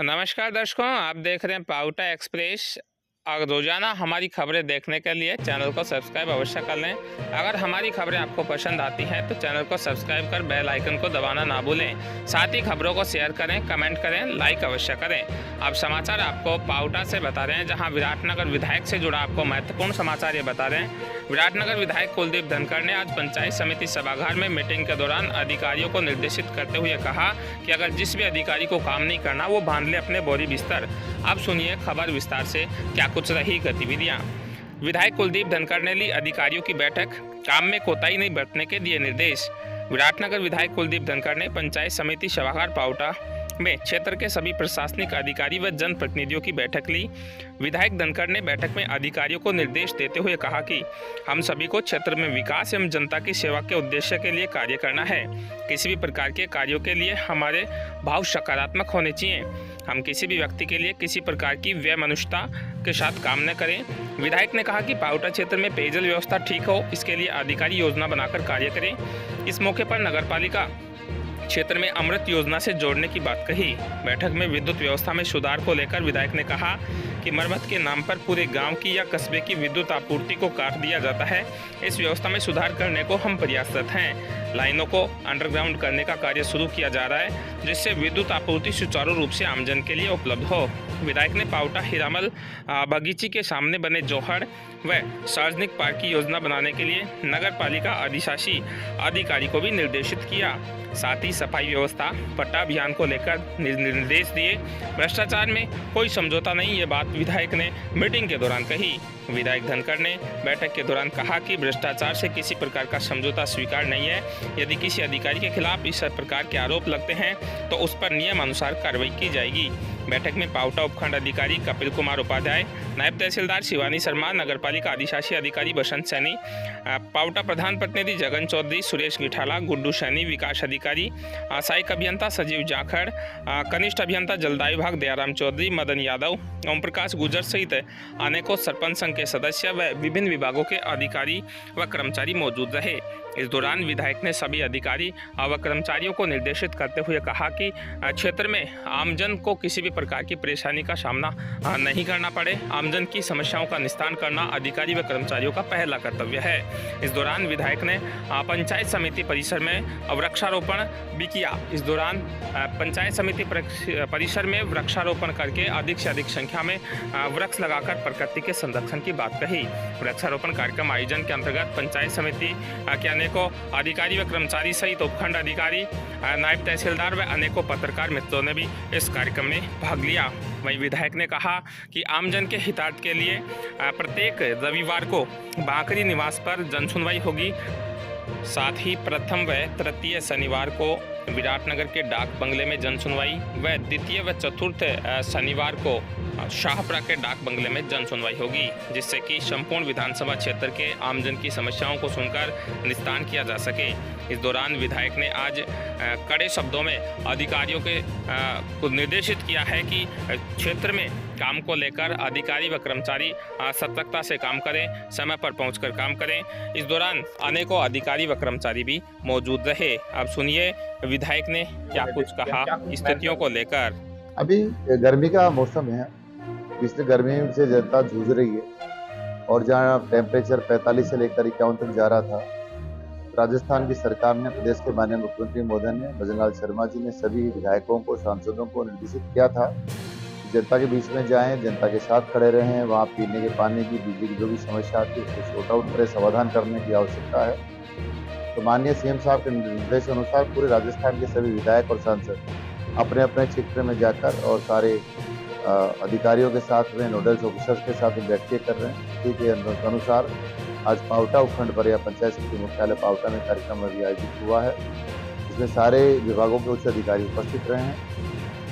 नमस्कार दर्शकों, आप देख रहे हैं पाउटा एक्सप्रेस। और रोजाना हमारी खबरें देखने के लिए चैनल को सब्सक्राइब अवश्य कर लें। अगर हमारी खबरें आपको पसंद आती हैं तो चैनल को सब्सक्राइब कर बेल आइकन को दबाना ना भूलें। साथ ही खबरों को शेयर करें, कमेंट करें, लाइक अवश्य करें। अब समाचार आपको पाउटा से बता रहे हैं, जहां विराटनगर विधायक से जुड़ा आपको महत्वपूर्ण समाचार ये बता रहे हैं। विराटनगर विधायक कुलदीप धनखड़ ने आज पंचायत समिति सभागार में मीटिंग के दौरान अधिकारियों को निर्देशित करते हुए कहा कि अगर जिस भी अधिकारी को काम नहीं करना वो बांध ले अपने बोरी बिस्तर। अब सुनिए खबर विस्तार से, क्या कुछ रही गतिविधियां। विधायक कुलदीप धनखड़ ने ली अधिकारियों की बैठक, काम में कोताही नहीं बरतने के दिए निर्देश। विराटनगर विधायक कुलदीप धनखड़ ने पंचायत समिति सभागार पाउटा में क्षेत्र के सभी प्रशासनिक अधिकारी व जनप्रतिनिधियों की बैठक ली। विधायक धनखड़ ने बैठक में अधिकारियों को निर्देश देते हुए कहा कि हम सभी को क्षेत्र में विकास एवं जनता की सेवा के उद्देश्य के लिए कार्य करना है। किसी भी प्रकार के कार्यों के लिए हमारे भाव सकारात्मक होने चाहिए। हम किसी भी व्यक्ति के लिए किसी प्रकार की वैमनस्यता के साथ काम न करें। विधायक ने कहा कि पाउटा क्षेत्र में पेयजल व्यवस्था ठीक हो, इसके लिए अधिकारी योजना बनाकर कार्य करें। इस मौके पर नगरपालिका क्षेत्र में अमृत योजना से जोड़ने की बात कही। बैठक में विद्युत व्यवस्था में सुधार को लेकर विधायक ने कहा कि मरम्मत के नाम पर पूरे गांव की या कस्बे की विद्युत आपूर्ति को काट दिया जाता है। इस व्यवस्था में सुधार करने को हम प्रयासरत हैं। लाइनों को अंडरग्राउंड करने का कार्य शुरू किया जा रहा है, जिससे विद्युत आपूर्ति सुचारू रूप से आमजन के लिए उपलब्ध हो। विधायक ने पाउटा हीरामल बगीची के सामने बने जौहर व सार्वजनिक पार्क की योजना बनाने के लिए नगर पालिका अधिशासी अधिकारी को भी निर्देशित किया। साथ ही सफाई व्यवस्था पट्टा अभियान को लेकर निर्देश दिए। भ्रष्टाचार में कोई समझौता नहीं, ये बात विधायक ने मीटिंग के दौरान कही। विधायक धनखड़ ने बैठक के दौरान कहा कि भ्रष्टाचार से किसी प्रकार का समझौता स्वीकार नहीं है। यदि किसी अधिकारी के खिलाफ इस प्रकार के आरोप लगते हैं तो उस पर नियम अनुसार कार्रवाई की जाएगी। बैठक में पाउटा उपखंड अधिकारी कपिल कुमार उपाध्याय, नायब तहसीलदार शिवानी शर्मा, नगरपालिका अधिशासी अधिकारी बसंत सैनी, पाउटा प्रधान प्रतिनिधि जगन चौधरी, सुरेश गिठाला, गुड्डू सैनी, विकास अधिकारी, सहायक अभियंता सजीव जाखड़, कनिष्ठ अभियंता जलदायु विभाग दयाराम चौधरी, मदन यादव, ओम प्रकाश गुजर सहित अनेकों सरपंच संघ के सदस्य व विभिन्न विभागों के अधिकारी व कर्मचारी मौजूद रहे। इस दौरान विधायक ने सभी अधिकारी व कर्मचारियों को निर्देशित करते हुए कहा कि क्षेत्र में आमजन को किसी भी प्रकार की परेशानी का सामना नहीं करना पड़े। आमजन की समस्याओं का निस्तारण करना अधिकारी व कर्मचारियों का पहला कर्तव्य है। इस दौरान विधायक ने पंचायत समिति परिसर में वृक्षारोपण भी किया। इस दौरान पंचायत समिति परिसर में वृक्षारोपण करके अधिक से अधिक संख्या में वृक्ष लगाकर प्रकृति के संरक्षण की बात कही। वृक्षारोपण कार्यक्रम आयोजन के अंतर्गत पंचायत समिति के अनेकों अधिकारी व कर्मचारी सहित उपखंड अधिकारी, नायब तहसीलदार व अनेकों पत्रकार मित्रों ने भी इस कार्यक्रम में भाग लिया। वहीं विधायक ने कहा कि आमजन के हितार्थ के लिए प्रत्येक रविवार को बाकरी निवास पर जनसुनवाई होगी। साथ ही प्रथम व तृतीय शनिवार को विराटनगर के डाक बंगले में जनसुनवाई व द्वितीय व चतुर्थ शनिवार को शाहपुरा के डाक बंगले में जनसुनवाई होगी, जिससे कि संपूर्ण विधानसभा क्षेत्र के आमजन की समस्याओं को सुनकर निस्तारण किया जा सके। इस दौरान विधायक ने आज कड़े शब्दों में अधिकारियों को निर्देशित किया है कि क्षेत्र में काम को लेकर अधिकारी व कर्मचारी सतर्कता से काम करें, समय पर पहुंचकर काम करें। इस दौरान अनेकों अधिकारी व कर्मचारी भी मौजूद रहे। अब सुनिए विधायक ने क्या कुछ कहा स्थितियों को लेकर। अभी गर्मी का मौसम है, पिछले गर्मी से जनता जूझ रही है और जहां टेम्परेचर 45 से लेकर 51 तक जा रहा था, राजस्थान की सरकार ने, प्रदेश के माननीय मुख्यमंत्री महोदय ने, भजनलाल शर्मा जी ने सभी विधायकों को, सांसदों को निर्देशित किया था जनता के बीच में जाएं, जनता के साथ खड़े रहें, वहाँ पीने के पानी की, बिजली की जो भी समस्या आती है उसको सॉर्ट आउट करें, समाधान करने की आवश्यकता है। तो माननीय सीएम साहब के निर्देश अनुसार पूरे राजस्थान के सभी विधायक और सांसद अपने अपने क्षेत्र में जाकर और सारे अधिकारियों के साथ में, नोडल ऑफिसर्स के साथ में बैठकें कर रहे हैं। इसी के अनुसार आज पाउटा उपखंड पर या पंचायत समिति मुख्यालय पाउटा में कार्यक्रम अभी आयोजित हुआ है, जिसमें सारे विभागों के उच्च अधिकारी उपस्थित रहे हैं।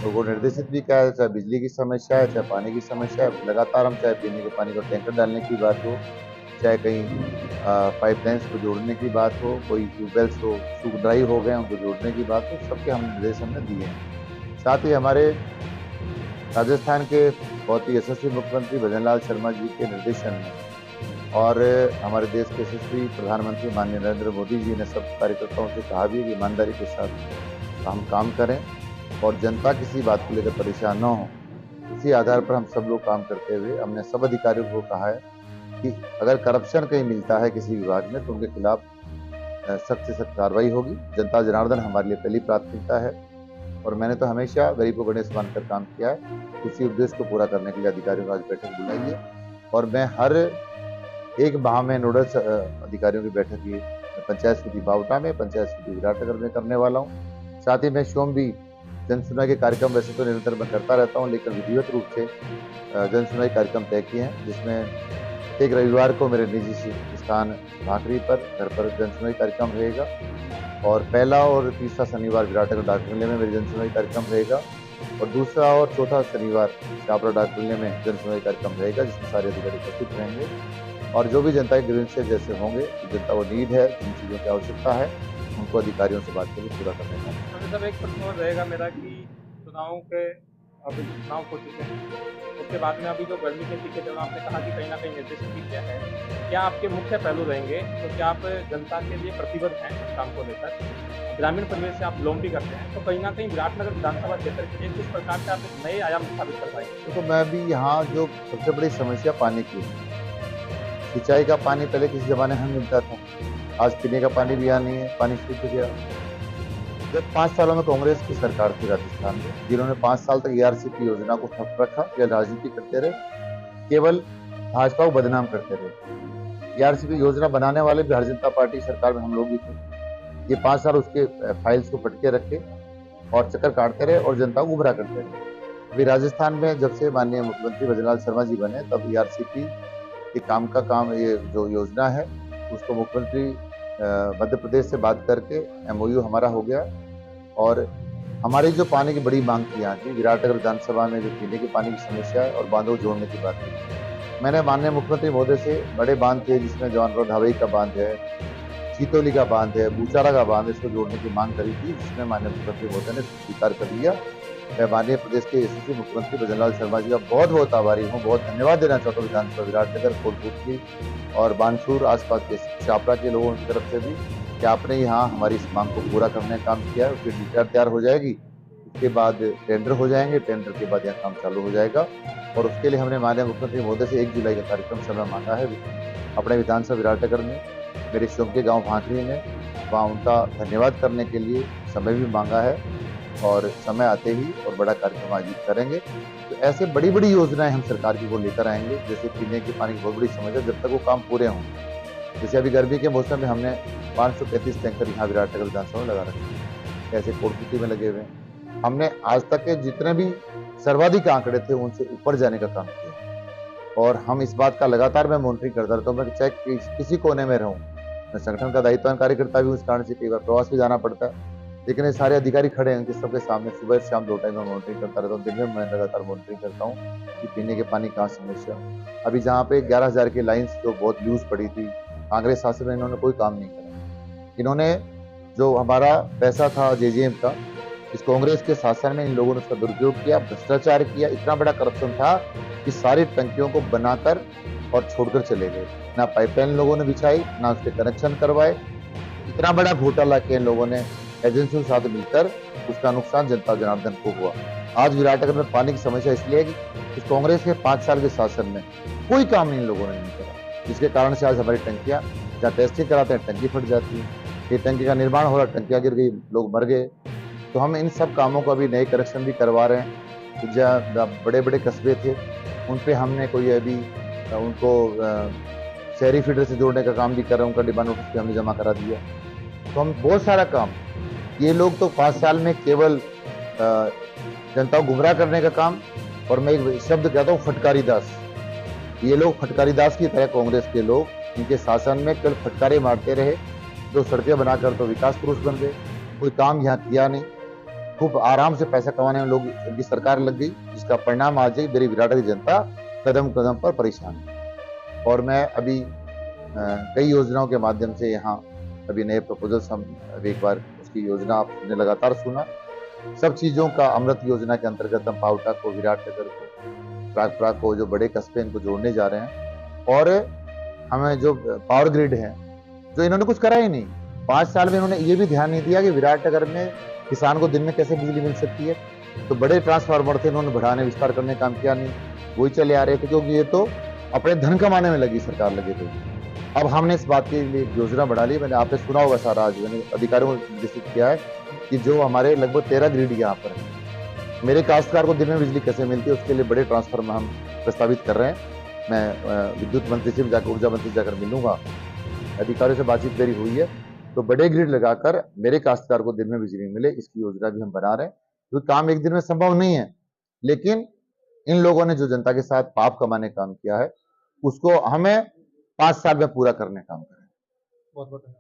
तो वो निर्देशित भी किया है, चाहे बिजली की समस्या है, चाहे पानी की समस्या है, लगातार हम चाहे पीने के पानी को टैंकर डालने की बात हो, चाहे कहीं पाइपलाइंस को जोड़ने की बात हो, कोई ट्यूबवेल्स हो सूख ड्राई हो गए उनको जोड़ने की बात हो, सबके हम निर्देश हमने दिए हैं। साथ ही हमारे राजस्थान के बहुत ही यशस्वी मुख्यमंत्री भजनलाल शर्मा जी के निर्देशन में और हमारे देश के यशस्वी प्रधानमंत्री माननीय नरेंद्र मोदी जी ने सब कार्यकर्ताओं से कहा भी कि ईमानदारी के साथ हम काम करें और जनता किसी बात को लेकर परेशान न हो, इसी आधार पर हम सब लोग काम करते हुए हमने सब अधिकारियों को कहा है कि अगर करप्शन कहीं मिलता है किसी विभाग में तो उनके खिलाफ सख्त से सख्त कार्रवाई होगी। जनता जनार्दन हमारे लिए पहली प्राथमिकता है और मैंने तो हमेशा गरीब को गणेश मानकर काम किया है। उसी उद्देश्य को पूरा करने के लिए अधिकारियों को आज बैठक बुलाई है और मैं हर एक माह में नोडल अधिकारियों की बैठक की पंचायत समिति बावटा में, पंचायत समिति विराटनगर में करने वाला हूँ। साथ ही मैं स्वयं भी जन सुनवाई के कार्यक्रम वैसे तो निरंतर मैं करता रहता हूँ, लेकिन विधिवत रूप से जन सुनवाई कार्यक्रम तय किए हैं, जिसमें एक रविवार को मेरे निजी स्थान भाकरी पर घर पर जन सुनवाई कार्यक्रम रहेगा और पहला और तीसरा शनिवार विराटनगर डाक बंगले में मेरी जन सुनवाई कार्यक्रम रहेगा और दूसरा और चौथा शनिवार शाहपुरा डाक बंगले में जन सुनवाई कार्यक्रम रहेगा, जिसमें सारे अधिकारी उपस्थित रहेंगे और जो भी जनता के ग्रीवेंसेस जैसे होंगे, जनता को नीड है, जिन चीज़ों की आवश्यकता है, उनको अधिकारियों से बात करके पूरा करने का। मतलब एक प्रश्न और रहेगा मेरा कि चुनाव के अभी जो चुनाव हो चुके हैं उसके बाद में अभी जो गर्मी के टीके जब आपने कहा कि कहीं ना कहीं निर्देशित भी किया है, क्या आपके मुख्य पहलू रहेंगे? तो क्या आप जनता के लिए प्रतिबद्ध हैं इस काम को लेकर? ग्रामीण परिवेश से आप बिलोंग भी करते हैं, तो कहीं ना कहीं विराटनगर विधानसभा क्षेत्र के लिए किस प्रकार से आप एक नए आयाम स्थापित कर पाएंगे? देखो, मैं भी यहाँ जो सबसे बड़ी समस्या पानी की है। सिंचाई का पानी पहले किसी जमाने में मिलता था, आज पीने का पानी भी यहाँ नहीं है, पानी सूख गया। जब 5 सालों में कांग्रेस की सरकार थी राजस्थान में, जिन्होंने 5 साल तक ईआरसीपी योजना को ठप रखा, केवल राजनीति करते रहे, केवल भाजपा को बदनाम करते रहे। ईआरसीपी योजना बनाने वाले भी भारतीय जनता पार्टी सरकार में हम लोग भी थे। ये 5 साल उसके फाइल्स को पटके रखे और चक्कर काटते रहे और जनता को गुमराह करते रहे। अभी राजस्थान में जब से माननीय मुख्यमंत्री भजनलाल शर्मा जी बने, तब ईआरसीपी के काम ये जो योजना है उसको मुख्यमंत्री मध्य प्रदेश से बात करके एमओयू हमारा हो गया और हमारी जो पानी की बड़ी मांग थी यहाँ की विराटनगर विधानसभा में, जो पीने के पानी की समस्या है और बांधों को जोड़ने की बात की, मैंने माननीय मुख्यमंत्री महोदय से बड़े बांध थे, जिसमें जवानपुर धावई का बांध है, चितौली का बांध है, बूचारा का बांध है, इसको जोड़ने की मांग करी थी, जिसमें माननीय मुख्यमंत्री महोदय ने स्वीकार कर लिया। मैं माननीय प्रदेश के यशस्वी मुख्यमंत्री भजनलाल शर्मा जी का बहुत बहुत आभारी हूँ, बहुत धन्यवाद देना चाहता हूँ विधानसभा विराटनगर, कोटपुतली और बानसूर आसपास के छापरा के लोगों की तरफ से भी कि आपने यहाँ हमारी इस मांग को पूरा करने का काम किया है। उसकी डीपीआर तैयार हो जाएगी, उसके बाद टेंडर हो जाएंगे, टेंडर के बाद यहाँ काम चालू हो जाएगा और उसके लिए हमने माननीय मुख्यमंत्री महोदय से 1 जुलाई का कार्यक्रम समय मांगा है अपने विधानसभा विराटनगर में, मेरे स्वयं के गाँव भाकरी में, वहाँ उनका धन्यवाद करने के लिए समय भी मांगा है और समय आते ही और बड़ा कार्यक्रम आयोजित करेंगे। तो ऐसे बड़ी बड़ी योजनाएं हम सरकार की वो लेकर आएंगे, जैसे पीने के पानी की बहुत बड़ी समस्या, जब तक वो काम पूरे हों। जैसे अभी गर्मी के मौसम में हमने 535 टैंकर यहाँ विराटनगर विधानसभा में लगा रखे हैं, ऐसे कोटपुतली में लगे हुए हैं। हमने आज तक के जितने भी सर्वाधिक आंकड़े थे उनसे ऊपर जाने का काम किया और हम इस बात का लगातार मैं मॉनिटरिंग करता रहता हूँ। मैं चाहे किसी कोने में रहूँ, मैं संगठन का दायित्ववान कार्यकर्ता भी हूँ, इस कारण से कई बार प्रवास भी जाना पड़ता है, लेकिन ये सारे अधिकारी खड़े हैं, उनके सबके सामने सुबह शाम 2 टाइम में मॉनिटरिंग करता रहता हूँ। दिन में मैं लगातार मॉनिटरिंग करता हूँ कि पीने के पानी कहाँ समस्या। अभी जहाँ पे 11,000 की लाइन्स जो बहुत लूज पड़ी थी, कांग्रेस शासन में इन्होंने कोई काम नहीं करा। इन्होंने जो हमारा पैसा था जेजेएम का, इस कांग्रेस के शासन में इन लोगों ने उसका दुरुपयोग किया, भ्रष्टाचार किया, इतना बड़ा करप्शन था कि सारी टंकियों को बनाकर और छोड़कर चले गए। ना पाइपलाइन लोगों ने बिछाई, ना उसके कनेक्शन करवाए। इतना बड़ा घोटाला किया इन लोगों ने एजेंसियों के साथ मिलकर, उसका नुकसान जनता जनार्दन को हुआ। आज विराटनगर में पानी की समस्या इसलिए है कि इस कांग्रेस के 5 साल के शासन में कोई काम नहीं इन लोगों ने नहीं करा, जिसके कारण से आज हमारी टंकियां जहाँ टेस्टिंग कराते हैं टंकी फट जाती है, ये टंकी का निर्माण हो रहा, टंकियां गिर गई, लोग मर गए। तो हम इन सब कामों को अभी नए कनेक्शन भी करवा रहे हैं। तो जहाँ बड़े बड़े कस्बे थे उन पे हमने कोई अभी उनको शहरी फीडर से जोड़ने का काम भी कर रहे हैं, उनका डिमांड नोटिस भी हमने जमा करा दिया। तो हम बहुत सारा काम, ये लोग तो 5 साल में केवल जनता को गुमराह करने का काम, और मैं एक शब्द कहता हूँ फटकारी दास, ये लोग फटकारी दास की तरह कांग्रेस के लोग, इनके शासन में केवल फटकारे मारते रहे, जो सड़कें बनाकर तो विकास पुरुष बन गए, कोई काम यहाँ किया नहीं, खूब आराम से पैसा कमाने में लोग इनकी सरकार लग गई, जिसका परिणाम आज मेरी विराटनगर की जनता कदम कदम पर परेशान है। और मैं अभी कई योजनाओं के माध्यम से यहाँ अभी नए प्रपोजल्स हम अभी एक बार उसकी योजना आपने लगातार सुना, सब चीज़ों का अमृत योजना के अंतर्गत हम पावटा को, विराटनगर को, प्रागपुरा को, जो बड़े कस्बे इनको जोड़ने जा रहे हैं। और हमें जो पावर ग्रिड है, जो इन्होंने कुछ करा ही नहीं, 5 साल में इन्होंने ये भी ध्यान नहीं दिया कि विराटनगर में किसान को दिन में कैसे बिजली मिल सकती है। तो बड़े ट्रांसफार्मर थे, इन्होंने बढ़ाने विस्तार करने का काम किया नहीं, वही चले आ रहे थे, क्योंकि ये तो अपने धन कमाने में लगी सरकार लगी थी। अब हमने इस बात के लिए योजना बढ़ा ली। मैंने आपने सुना होगा सारा, आज मैंने अधिकारियों को निर्देशित किया है कि जो हमारे लगभग 13 ग्रिड यहाँ पर है, मेरे काश्तकार को दिन में बिजली कैसे मिलती है, उसके लिए बड़े ट्रांसफार्मर हम प्रस्तावित कर रहे हैं। मैं विद्युत मंत्री से भी जाकर, ऊर्जा मंत्री से जाकर मिलूंगा, अधिकारियों से बातचीत मेरी हुई है। तो बड़े ग्रिड लगाकर मेरे काश्तकार को दिन में बिजली मिले, इसकी योजना भी हम बना रहे हैं। क्योंकि काम एक दिन में संभव नहीं है, लेकिन इन लोगों ने जो जनता के साथ पाप कमाने का काम किया है, उसको हमें 5 साल में पूरा करने का काम करें। बहुत बहुत धन्यवाद।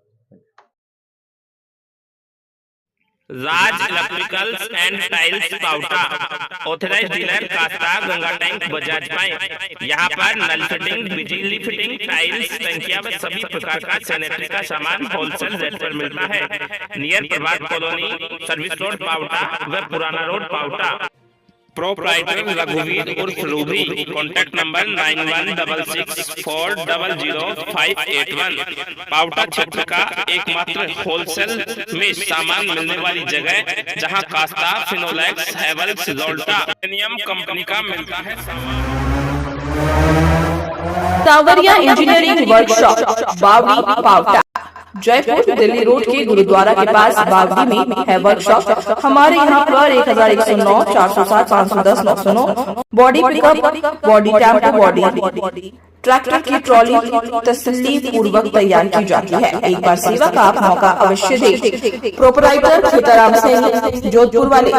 Raj electricals and tiles Paonta, authorized dealer कास्ता गंगा टैंक बजाज पाइप। यहाँ पर नल फिटिंग, बिजली फिटिंग, टाइल्स, टंकियां व सभी प्रकार का सैनिटरी का सामान होलसेल रेट पर मिलता है। नियर प्रभात कॉलोनी, सर्विस रोड पाउटा व पुराना रोड पाउटा। प्रोप्राइटर रघुवीर उर्फ रूबी। Contact number 9166400581। पाउटा क्षेत्र का एकमात्र होलसेल में सामान मिलने वाली जगह, जहां कास्ता, फिनोलेक्स, हैवेल्स, जोल्टा प्रीमियम कंपनी का मिलता है सामान। सावरिया इंजीनियरिंग वर्कशॉप, बावड़ी, पावटा, जयपुर दिल्ली रोड के गुरुद्वारा के पास बावड़ी में है वर्कशॉप। हमारे यहाँ पर 1109 407 510 909 body pickup, body tempo, body tractor की ट्रॉली तसल्ली पूर्वक तैयार की जाती है। एक बार सेवा का आप मौका अवश्य दें। प्रोपराइटर सीताराम सिंह, जोधपुर वाले।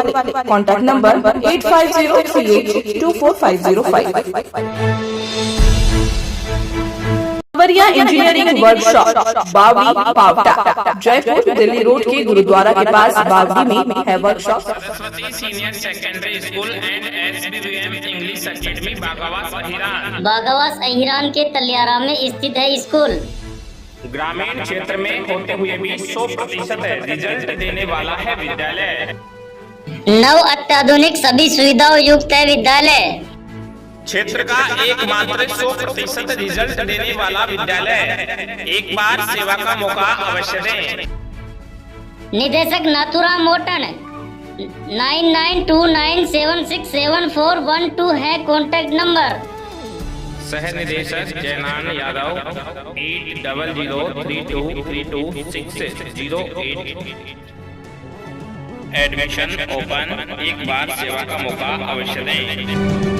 Contact number 8503824505। सावरिया इंजीनियरिंग वर्कशॉप, बावड़ी, पावटा, जयपुर दिल्ली रोड के गुरुद्वारा के पास बावड़ी में है workshop. Saraswati senior secondary school and SBVM English academy, Bagawas अहिरान। बागावास अहिरान के तलियारा में स्थित है स्कूल। ग्रामीण क्षेत्र में होते हुए भी 100% रिजल्ट देने वाला है विद्यालय। नव अत्याधुनिक सभी सुविधाओं युक्त है विद्यालय। क्षेत्र का एकमात्र 100% रिजल्ट देने वाला विद्यालय। एक बार सेवा का मौका अवश्य दें। निदेशक नाथुराम मोटन। 9929767412 है कॉन्टैक्ट नंबर। सह निदेशक जयनान यादव 800032326008। Admission open. एक बार सेवा का मौका अवश्य दें।